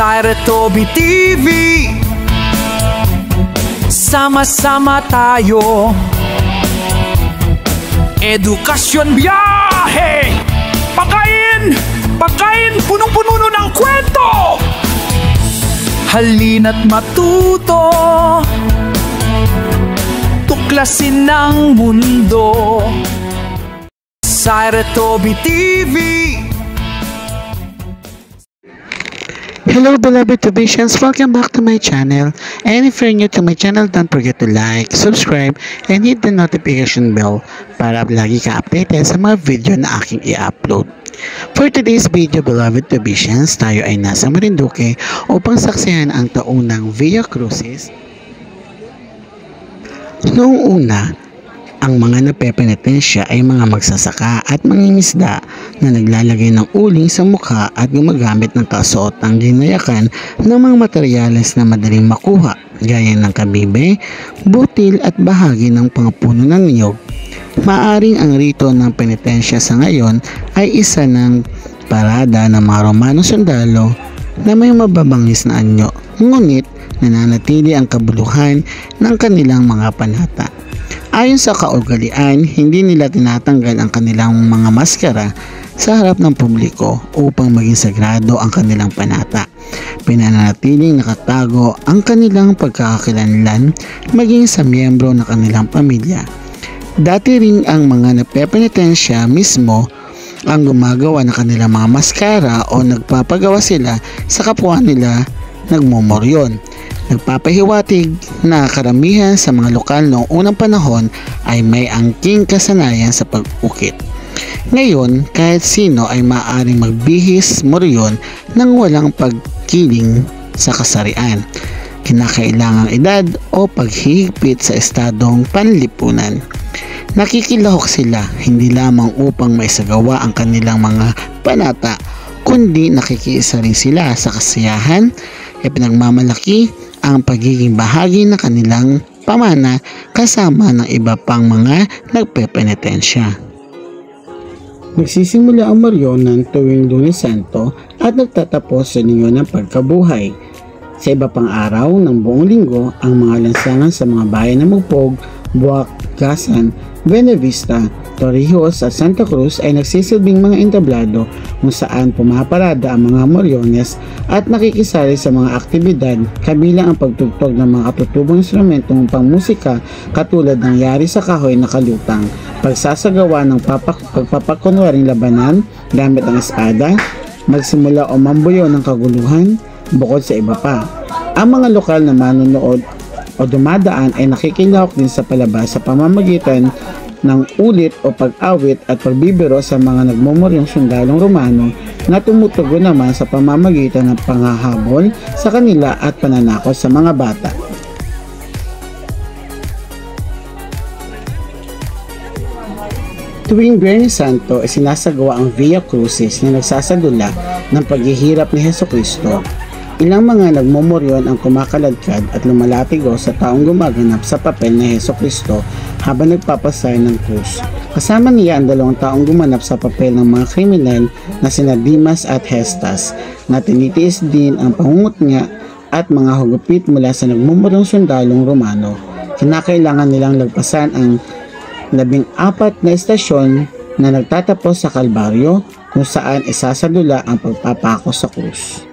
sa Retobi TV. Sama-sama tayo, edukasyon, biyahe, pagkain, punong-puno ng kwento. Halina't matuto, tuklasin ng mundo sa Retobi TV. Hello beloved Tobians, welcome back to my channel, and if you're new to my channel, don't forget to like, subscribe, and hit the notification bell para lagi ka updated sa mga video na aking i-upload. For today's video beloved Tobians, tayo ay nasa Marinduque upang saksihan ang taunang Via Crucis. Noong una, ang mga napepenitensya ay mga magsasaka at mangingisda na naglalagay ng uling sa mukha at gumagamit ng kasuotang ginayakan ng mga materyales na madaling makuha gaya ng kabibe, butil at bahagi ng pangapuno ng niyog. Maaring ang rito ng penitensya sa ngayon ay isa ng parada ng mga Romano sundalo na may mababangis na anyo, ngunit nananatili ang kabuluhan ng kanilang mga panata. Ayon sa kaugalian, hindi nila tinatanggal ang kanilang mga maskara sa harap ng publiko upang maging sagrado ang kanilang panata. Pinananatiling nakatago ang kanilang pagkakakilanlan maging sa miyembro ng kanilang pamilya. Dati rin ang mga napepenitensya mismo ang gumagawa ng kanilang mga maskara o nagpapagawa sila sa kapwa nila nagmumoryon. Nagpapahiwatig na karamihan sa mga lokal noong unang panahon ay may angking kasanayan sa pag-ukit. Ngayon, kahit sino ay maaaring magbihis moryon nang walang pagkiling sa kasarian, kinakailangang edad o paghihigpit sa estadong panlipunan. Nakikilahok sila hindi lamang upang maisagawa ang kanilang mga panata, kundi nakikiisa rin sila sa kasiyahan e pinagmamalaki ang pagiging bahagi ng kanilang pamana kasama ng iba pang mga nagpepenitensya. Nagsisimula ang moryonan tuwing Lunes Santo at nagtatapos sa linggo ng pagkabuhay. Sa iba pang araw ng buong linggo, ang mga lansangan sa mga bayan ng Mugpog, Buwak, Gasan, Buenavista, Torrijos at Santa Cruz ay nagsisilbing mga entablado kung saan pumaparada ang mga moryones at nakikisali sa mga aktibidad kabilang ang pagtugtog ng mga katutubong instrumentong pangmusika katulad ng yari sa kahoy na kalutang, pagsasagawa ng pagpapakunwaring labanan gamit ang espada, magsimula o mambuyo ng kaguluhan, bukod sa iba pa. Ang mga lokal na manonood o dumadaan ay nakikilahok din sa palabas sa pamamagitan ng ulit o pag-awit at pagbibiro sa mga nagmumuryong sundalong Romano na tumutugon naman sa pamamagitan ng panghahabol sa kanila at pananakot sa mga bata. Tuwing Biyernes Santo ay sinasagawa ang Via Crucis na nagsasadula ng paghihirap ni Hesukristo. Ilang mga nagmumuryon ang kumakaladkad at lumalatigo sa taong gumaganap sa papel na Hesukristo habang nagpapasay ng krus. Kasama niya ang 2 taong gumanap sa papel ng mga kriminal na sina Dimas at Hestas na tinitiis din ang pangungutya at mga hugupit mula sa nagmumuryong sundalong Romano. Kinakailangan nilang lagpasan ang 14 na estasyon na nagtatapos sa Kalbaryo kung saan isasadula ang pagpapako sa krus.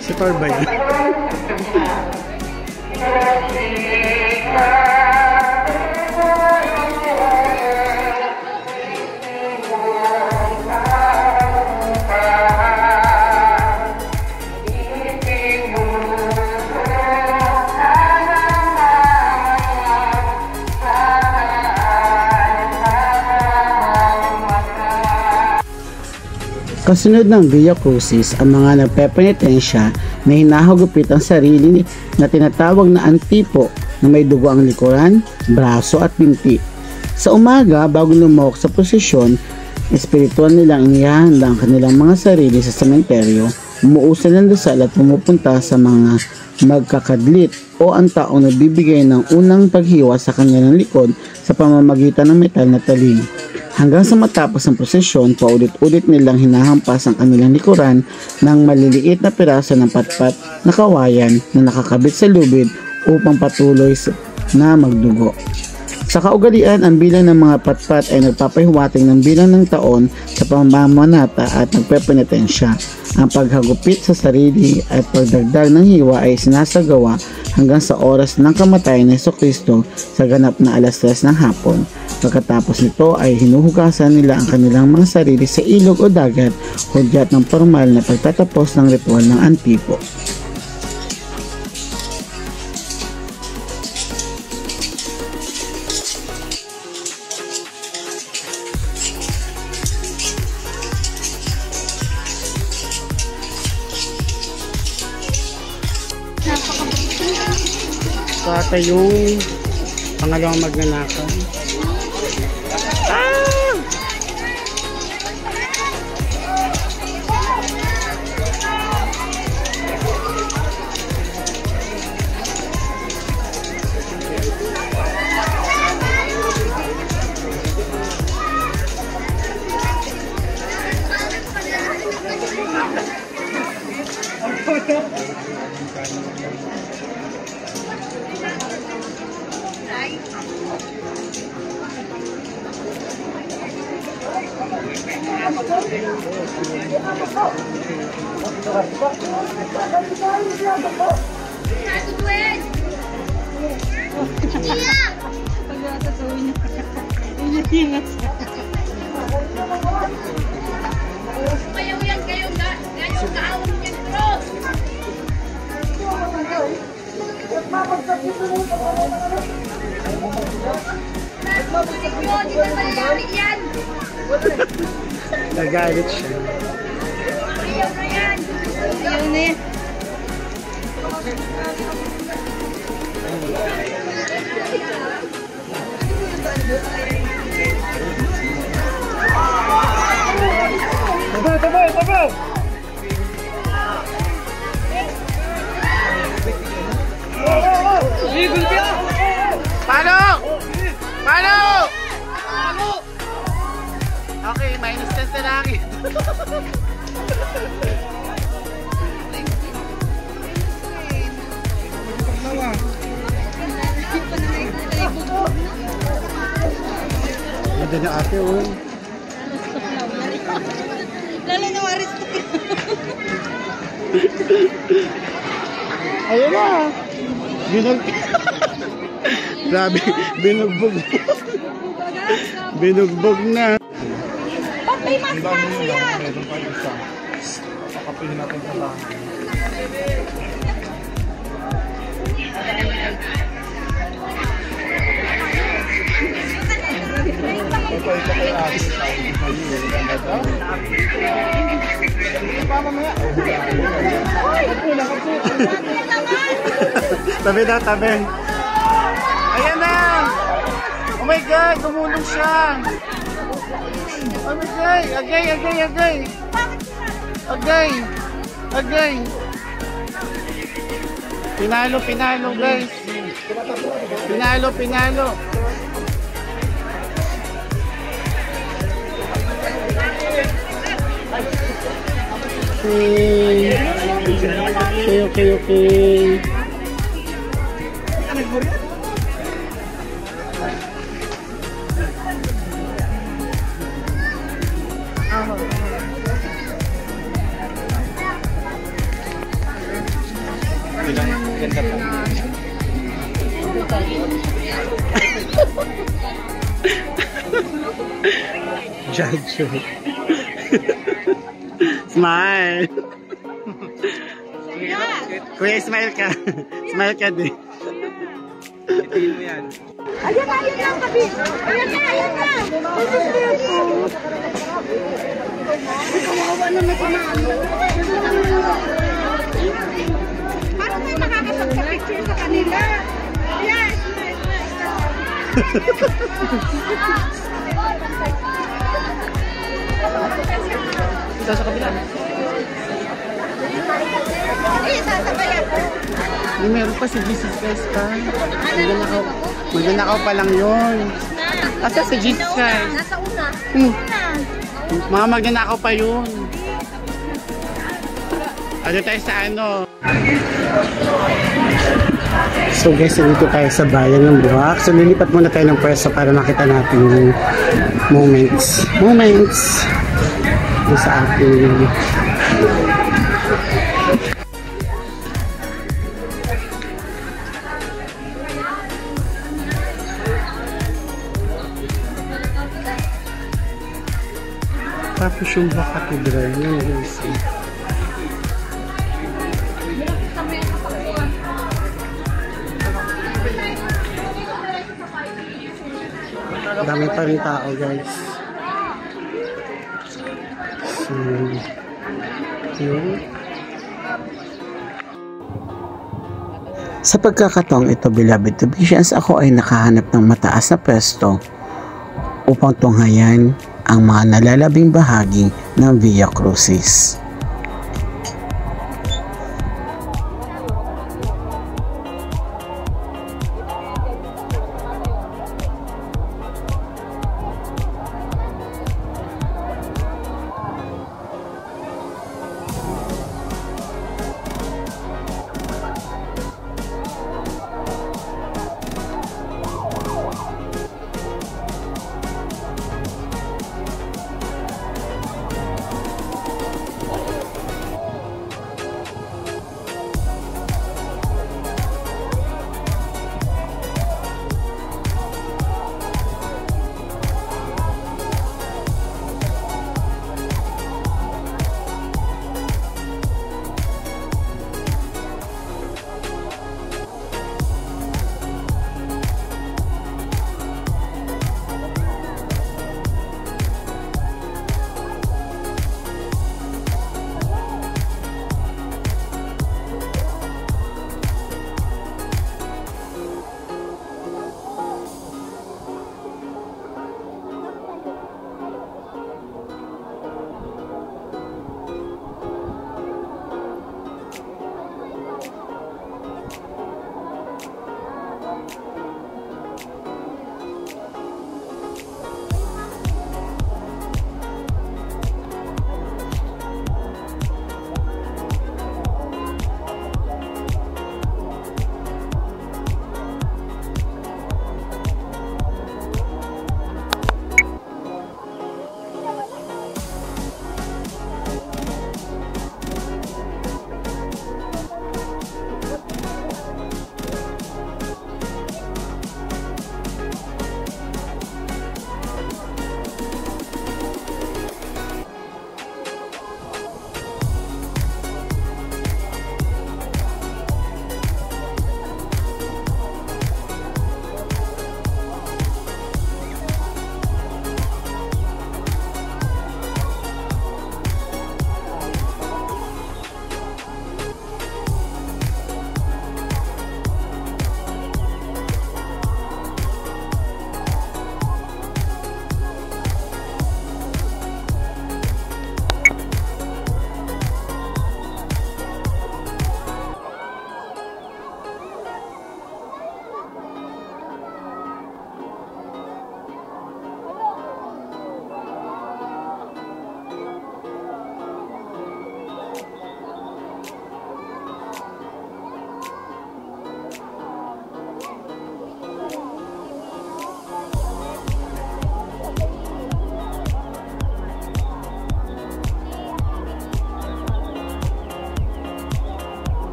Si Thor ba yan? Kasunod ng Via Crucis, ang mga nagpepenitensya na hinahagupit ang sarili na tinatawag na antipo na may dugo ang likuran, braso at binti. Sa umaga, bago lumahok sa prosesyon, espiritual nilang inihahanda ang kanilang mga sarili sa sementeryo, umuusal ng dasal at pumupunta sa mga magkakadlit o ang taong nagbibigay ng unang paghiwa sa kanilang likod sa pamamagitan ng metal na talim. Hanggang sa matapos ang prosesyon, paulit-ulit nilang hinahampas ang kanilang likuran ng maliliit na piraso ng patpat na kawayan na nakakabit sa lubid upang patuloy na magdugo. Sa kaugalian, ang bilang ng mga patpat ay nagpapahiwating ng bilang ng taon sa pamamanata at nagpepenitensya. Ang paghagupit sa sarili at pagdagdag ng hiwa ay sinasagawa hanggang sa oras ng kamatayan ni Jesucristo sa ganap na 3:00 ng hapon. Pagkatapos nito ay hinuhugasan nila ang kanilang mga sarili sa ilog o dagat, hudyat ng formal na pagtatapos ng ritual ng antipo. So ata yung pangalawang magnanakaw. Nagalit siya. Ayaw na yan. Ayaw na yan. Tabaw! Paano? Okay, minus 10 na langit. Ganda niya ate, oh. Lalo na waris ko. Ayun na. Grabe, binugbog. Binugbog na. May mas siya. Pakapilin natin sa langit. Tabi na, tabi. Ayan na! Oh my God! Tumulong siya! Oh my God! Agay! Pinalo guys! Pinalo! Okay. Ganda pa. Judge. Smile. Kuya, smile ka. Smile ka din. Itigil mo yan. Ayan na, kabi. Ayan na. Ay, kawawa naman si Mami. Paano tayo makakapagpa-picture sa kanila? Ayan. Ito sa kabila. Ay, sasabayan. Meron pa si Jesus Christ pa. Magnanakaw pa lang yun. Asa si Jesus Christ? Nasa una. Mga magnanakaw pa yun. Ano tayo sa ano? So guys, dito tayo sa bayan ng Buwak. So lilipat muna tayo ng pwesto para makita natin yung moments sa ating tapos yung Cathedral yung guys. Dami pa rin tao guys. So, yun. Sa pagkakataong ito, beloved Tubicians, ako ay nakahanap ng mataas na pwesto upang tunghayan ang mga nalalabing bahagi ng Via Crucis.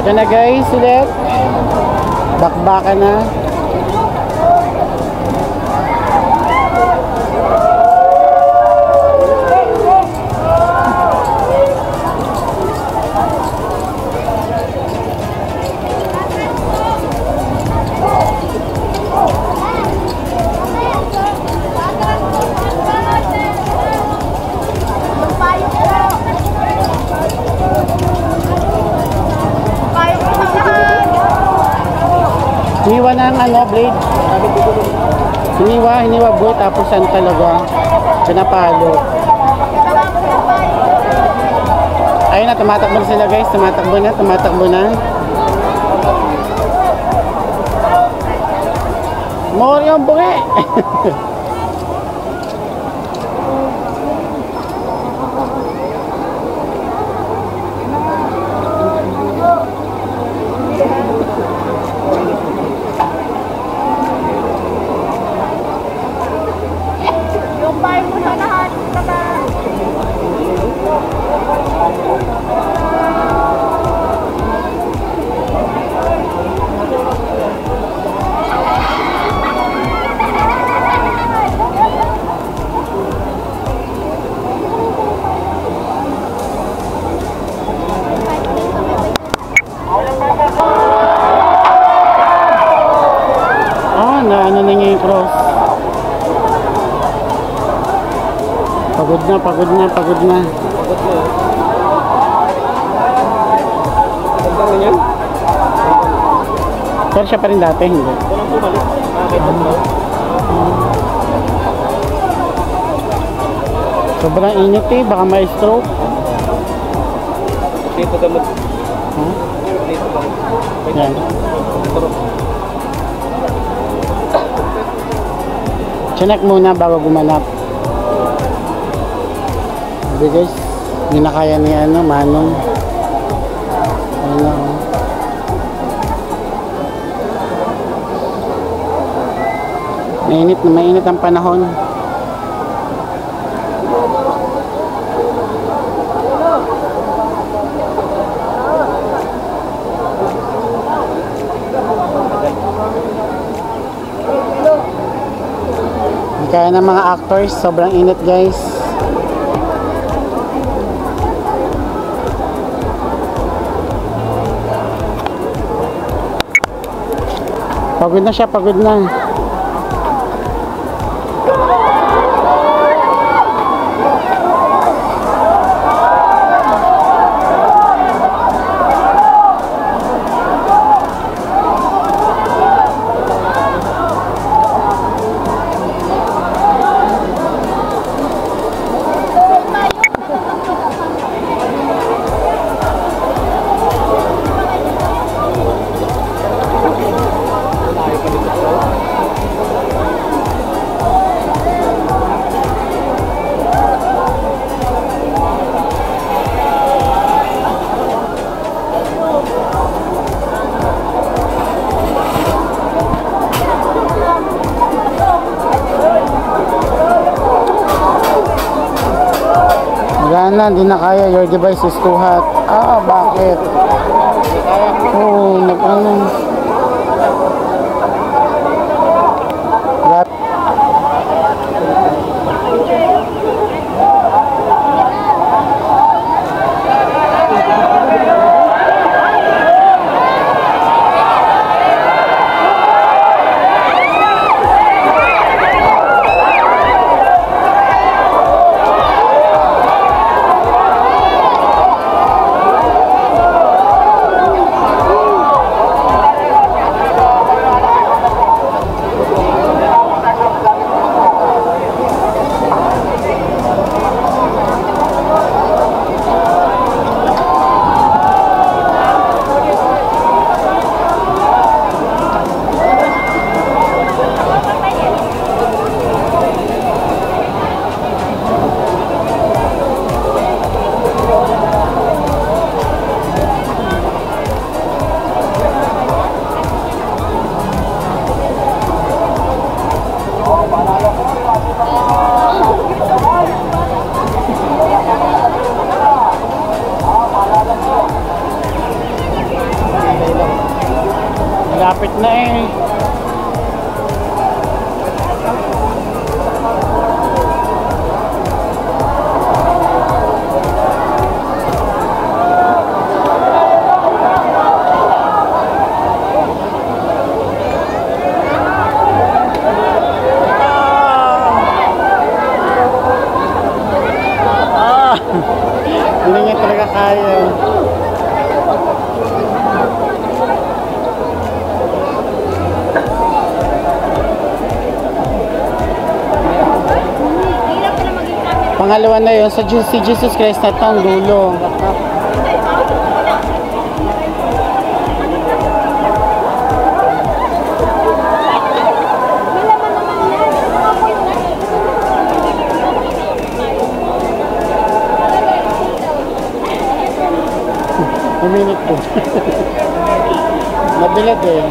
Ito na guys, ulit. Bakbakan na. Hiniwa ng blade. Hiniwa buhay tapos yan talaga. Pinapalo. Ayun na, tumatakbo na sila guys. Tumatakbo na. More yung buhay. Ano na niya yung cross. Pagod na. Pero siya pa rin dati, hindi. Sobrang init eh, baka may stroke. Dito gamot. Dito gamot. Yan. Chinek muna bago gumanap. Sabi guys, hindi na kaya ni Manong. Mainit ang panahon. Kaya ng mga actors, sobrang init guys. Pagod na siya, pagod na. Wala na, hindi na kaya. Your device is too hot. Bakit? Oo, nag-ano. Pangalawa na yun, si Jesus Christ na tong dulo. Uminit po. Nabilad eh.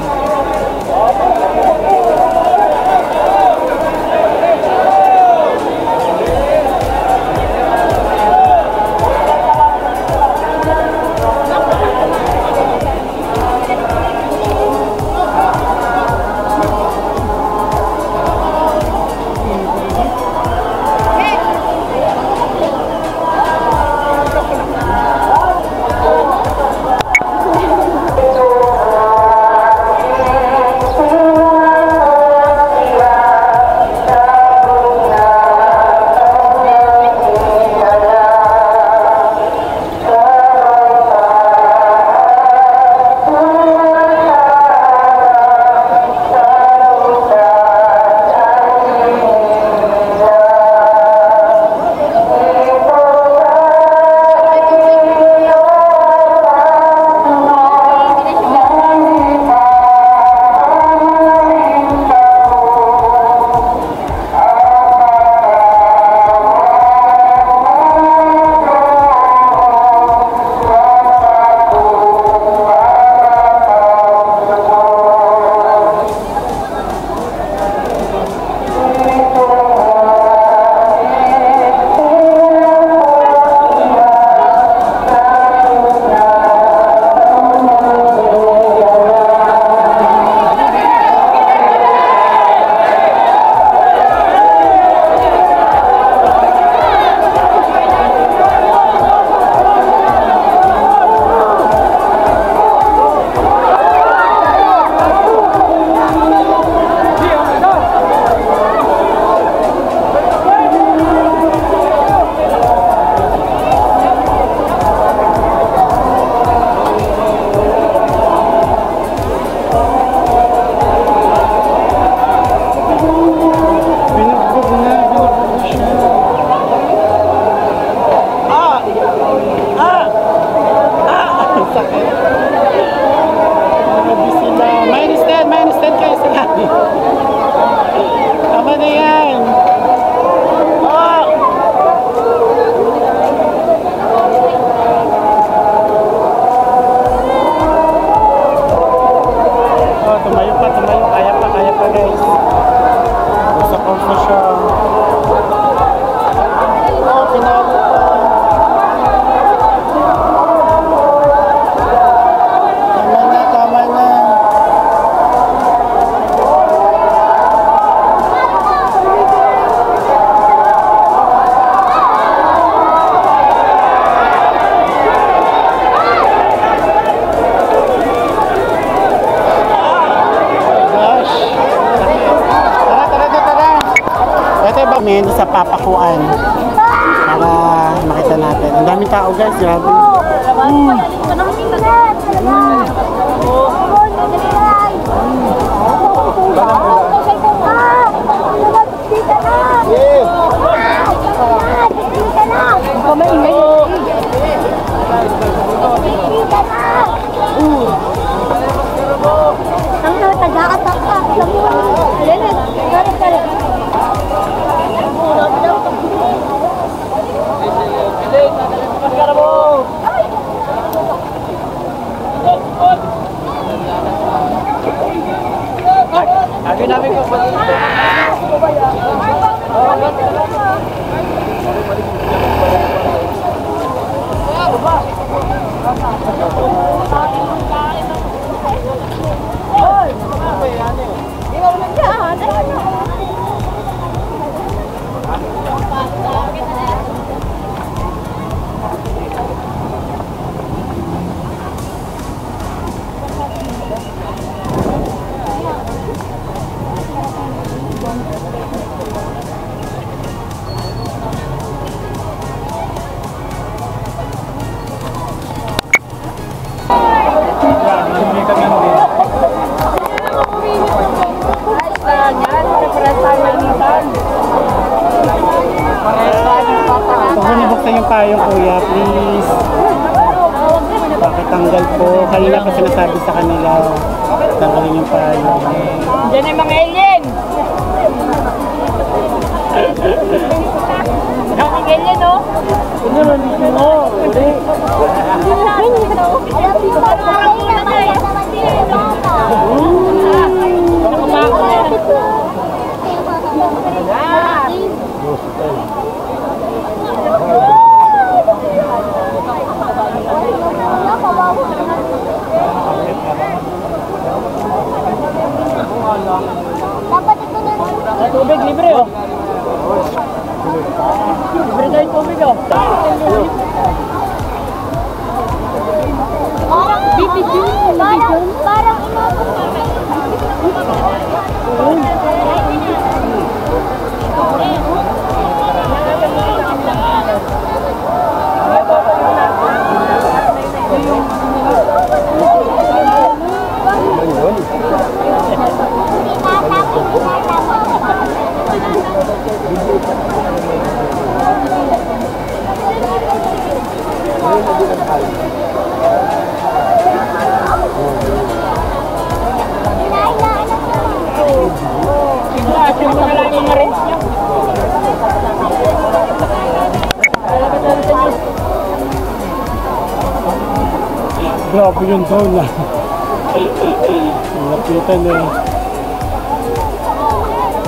Kami sa papakuan para makita natin. Ang daming tao guys, grabe. Lagi namin ko pa. Ay, payong kuya, please. Pakitanggal po. Kanina pa sinasabi sa kanila. Tanggalin yung payong. Diyan ay mga alien! Daming alien, no? Tubig libre, oh. Libre tayo tubig, oh. Parang Grabe yun daw na. Lapitan eh.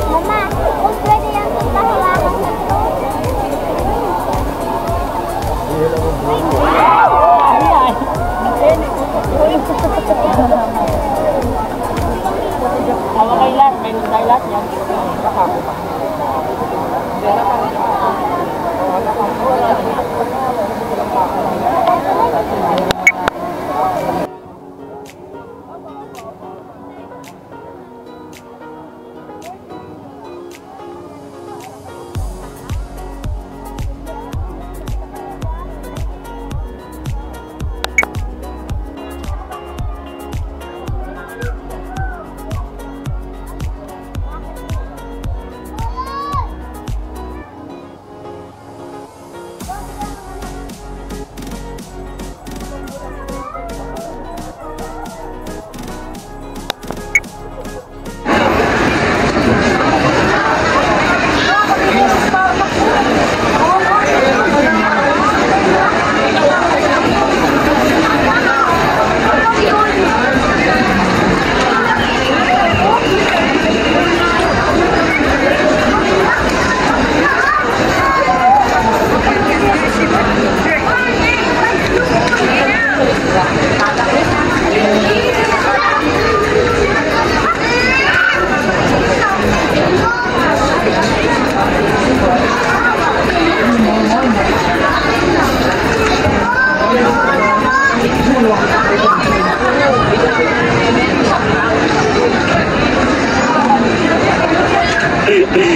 Mama, kung pwede yan sa hawakan sa ito. Hawa kay lahat, may tayo lahat yan. Kakako pa.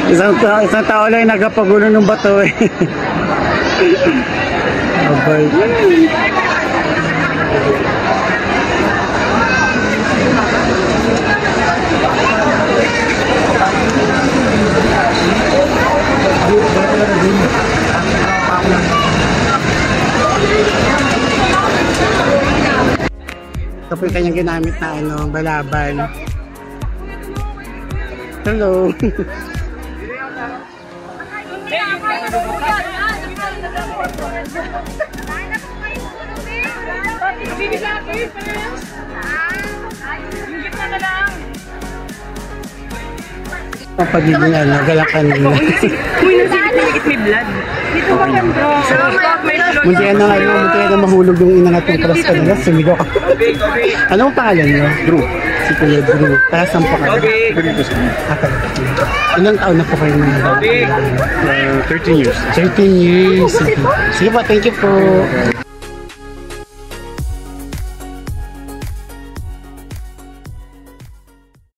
Isang tao lang nagpapagulo ng bato eh. Abay. Ito po yung kanyang ginamit na balaban. Hello. Ang pagiging galakan nila. Uy, nasikit may blood. Dito ba yan, bro? Muntian na mahulog yung inangat ng palas kanila. Sumigaw ka. Anong pangalan niyo? Drew. Si Kuya Drew. Taas ang pangalan. Ilang taon na po kayo nang 13 years. 13 years. Sige po, thank you po.